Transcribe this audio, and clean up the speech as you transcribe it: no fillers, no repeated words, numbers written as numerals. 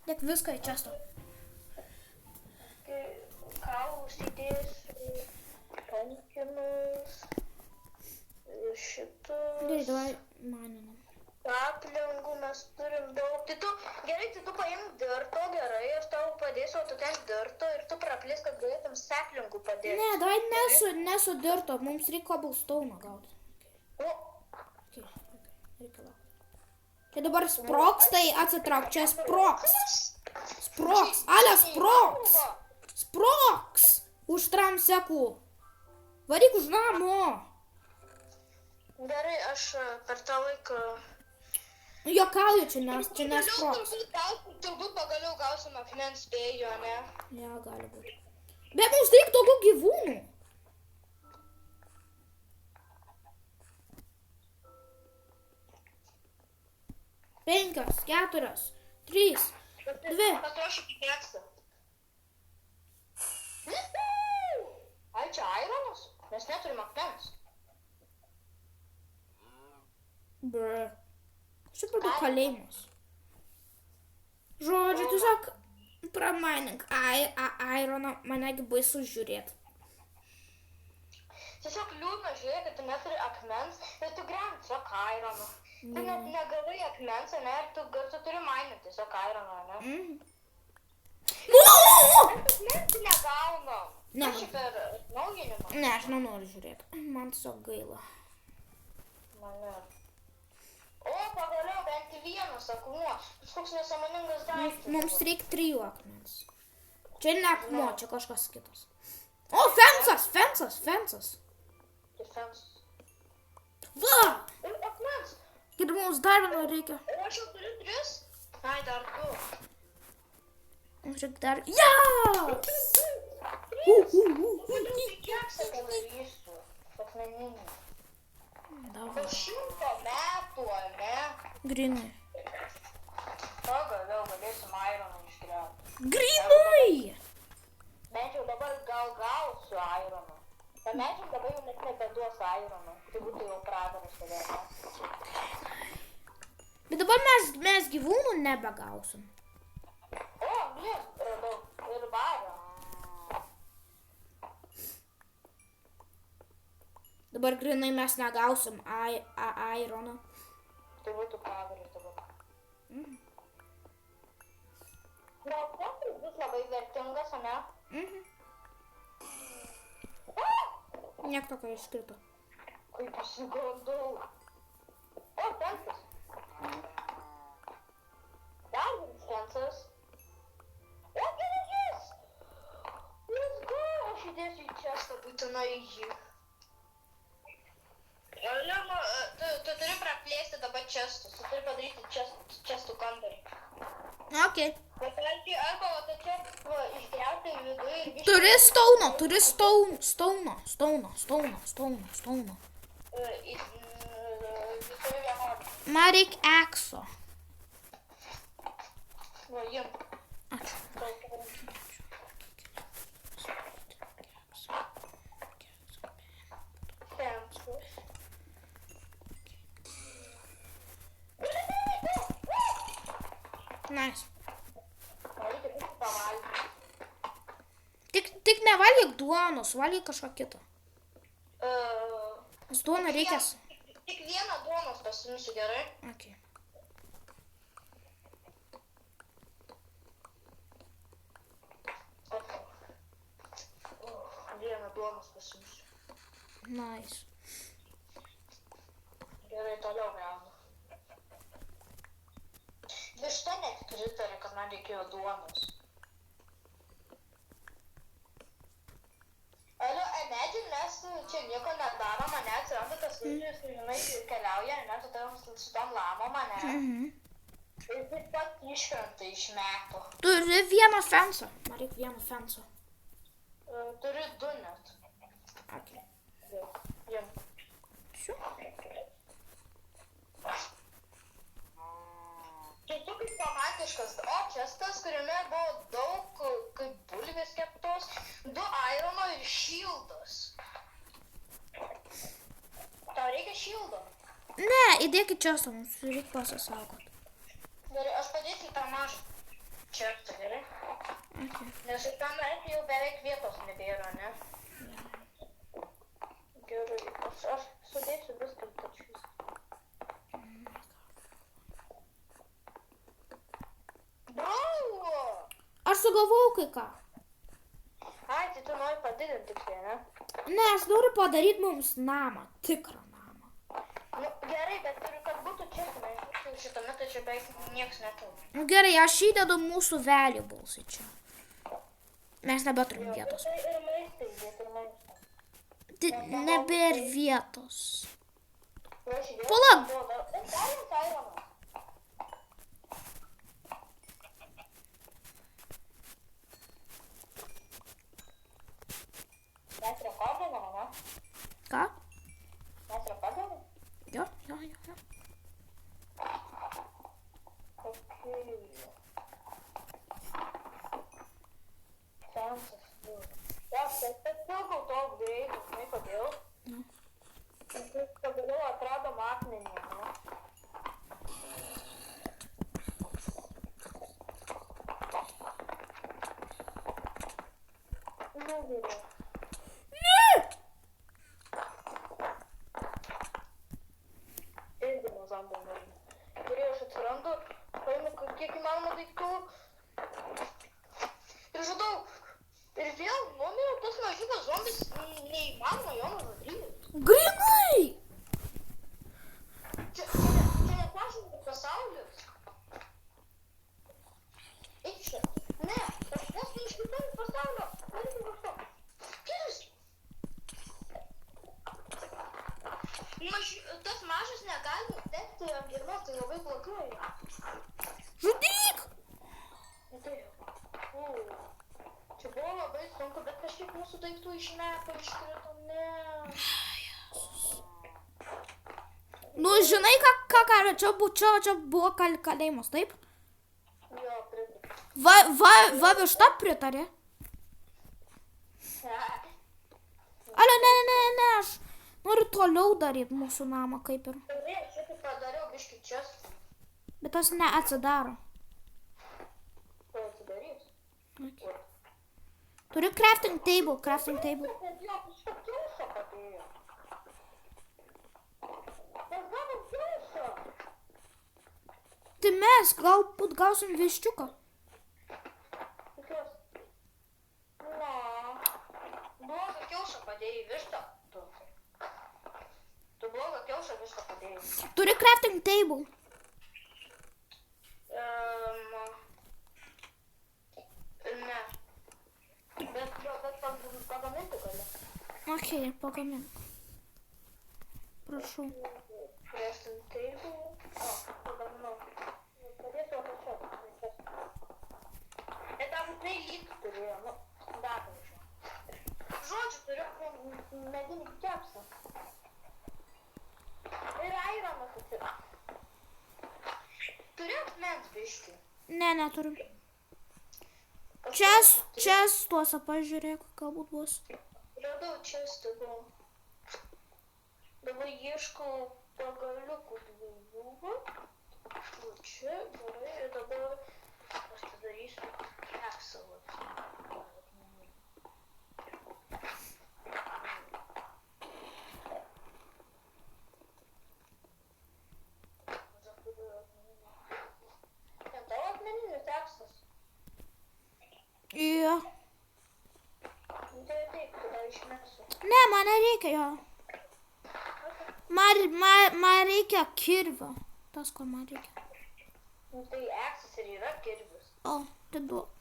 Dėk viską į čestą. Kaulus įdėsiu, pankinus, šitus. Gerai, davai maninam. Aplinkų mes turim daug. Tai tu paimk dirto, gerai, aš tau padėsiu, o tu ten dirto ir tu praplės, kad galėtum seplingų padėti. Ne, davai nesu dirto, mums reikia cobblestone gauti. Okay, reikia laukti. Tai dabar sproks, tai atsitrauk, čia sproks. Sproks, ale sproks. Sproks. Už tramsekų. Varyk už namo. Gerai, aš per tą laiką... Jokauju, čia nesproks. Turbūt pagaliau gausim akmens vėjo, ne? Ne, gali būti. Bet mums reikia daugiau gyvūnų. Penkios, keturios, 3, 2. Patrošik į tekstą. Ai, čia ironas? Mes neturim akmens. Brr. Čia per daug kalėjimas. Žodžiu, tiesiog pramanink ironą, manegi baisu žiūrėti. Tiesiog liūdna žiūrėti, kad tu neturi akmens ir tu griauni tiesiog ironą. Tu net negalai akmens, ne, ir tu turi mainyti tiesiog ironą, ne? Mes negaunam. Ne. Aš per naujinimą. Ne, aš nenoriu žiūrėti. Man tiesiog gaila. Mane. O, pagaliau bent vienas akmuo. Koks nesąmoningas daiktas. Mums reikia 3 akmens. Čia ne akmuo, čia kažkas kitas. O, fensas. Tai fens. Va! Ir akmens. Ir mums dar vieno reikia. O, aš jau turiu 3. Ai, dar 2. Mums reikia dar... Yes! Tai kiek sakadarysiu? Akmeninį. Po 100 metų, ne? Grinai. Pagaliau galėsim ironą išgriauti. Grinai! Bent jau dabar gal gausiu ironą. Bet bent jau dabar jau net nebeduos ironą. Tai būtų jau pragaras tada, ne? Bet dabar mes gyvūnų nebegausim. O, anglies radau. Ir vario. Dabar grinai mes negausim ironą. Tai būtų pragaras dabar. Gal koks bus labai vertingas, ne? Niek tokio iškrito. Kaip išsigandau. O, fensas. Dar vienas fensas. O, geležis! Let's go! Aš įdėsiu į čestą būtinai jį. Lema, tu turi praplėsti dabar čestus. Tu turi padaryti čestų kambarį. Okay. Patalti arba tu čia išgriauti viduje ir... Turi stauną. Visuri vienodį. Man reik ekso. Va, jim. Ačiū. Nice. Tik nevalgyk duonos, valgyk kažką kitą. Nes duoną reikės. Tik vieną duonos pasimsiu, gerai? Okay. Vieną duonos pasimsiu. Nice. Gerai, toliau gaunu. Višta net pritarė, kad man reikėjo duonos. Alio, imagine, mes čia nieko nedarom, mane atsiranda tas vidžius, žinai, keliauja, ne, su tom lamom, ne. Ir taip pat iškrenta iš metų. Turi vieną fensą. Man reikia vieną fensą. Turi 2 net. Okay. Jum. Šiu. Tai tu kaip romantiškas, o čestas, kuriame buvo daug kaip bulvės keptos, 2 irono ir šildas. Tau reikia šildo? Ne, įdėkit čia, mums reikia pasisaugot. Gerai, aš padėsiu tą mažą. Čia. Nes šitam jau beveik vietos nebėra, ne? Gerai, aš sudėsiu viską tačius. Bravo! Aš sugalvojau kai ką. Ai, tai tu nori padidinti tikrai, ne? Ne, aš noriu padaryti mums namą, tikrą namą. Nu, gerai, bet turiu, kad būtų čia, nes šitame tai čia beveik nieks neturi. Nu gerai, aš įdedu mūsų valuables į čia. Mes nebeturim vietos. Tai ir maistai įdėti, ir maistą. Tai nebėra vietos. Palauk. Palauk. Dar jums aironas. Mes rekordą darome? Ką? Mes rekordą darome? Jo. Okei. Sensas. Tai pilkau to greitai, žinai kodėl? Nes pagaliau atradom akmenį, ne? Nu, gerai. Irgi nuo zombio nueinu. Gerai, aš atsirandu, paimu kiek įmanoma daiktų. Ir žudau. Ir vėl numiriau, tas mažiukas zombis neįmanoma jo nužudyti. Grinai! Čia nepažintas pasaulis. Eik čia. Ne, aš nesu iš kitų pasaulio. Eik iš to. Kirs. Tas mažas negali tekti ant girnos, tai labai blogai. Žudyk! Čia buvo labai sunku, bet kažkiek mūsų daiktų išmeko, iškrito, ne. Nu, žinai, čia buvo kalėjimas, taip? Jo, pritariu. Va višta pritarė. Alio, ne, aš noriu toliau daryti mūsų namą, kaip ir. Gerai, aš čia padariau biškį čia. Bet tas neatsidaro. Tai atsidarys. Okay. Turiu crafting table. Jo, kažką kiaušą padėjo. Mes gavom kiaušą. Tai mes galbūt gausim viščiuką. Kokios? Na, blogą kiaušą padėjai vištą. Tu blogą kiaušą vištą padėjai. Turiu crafting table. Ne. Bet pagaminti gali. Okei, pagamink. Prašau. Crafting table. O, pagaminau. Padėsiu apačią. Bet tą būtinai lyg turėjo, nu, dar nežinau. Žodžiu, turiu medinį kepsą. Ir aironas atsirado. Turiu akmens biškį. Ne, neturiu. Čia tuose pažiūrėk, galbūt bus. Radau čia stabau. Dabar ieškau pagaliukų dviejų. Čia, gerai, ir dabar aš padarysiu keksą. Tavo akmeninis keksas. Jo. Tai taip, tada išmesiu. Ne, man nereikia jo. Man reikia kirvio. Tas, ko man reikia. Tai eksas ir yra kirvis. O, tai duok.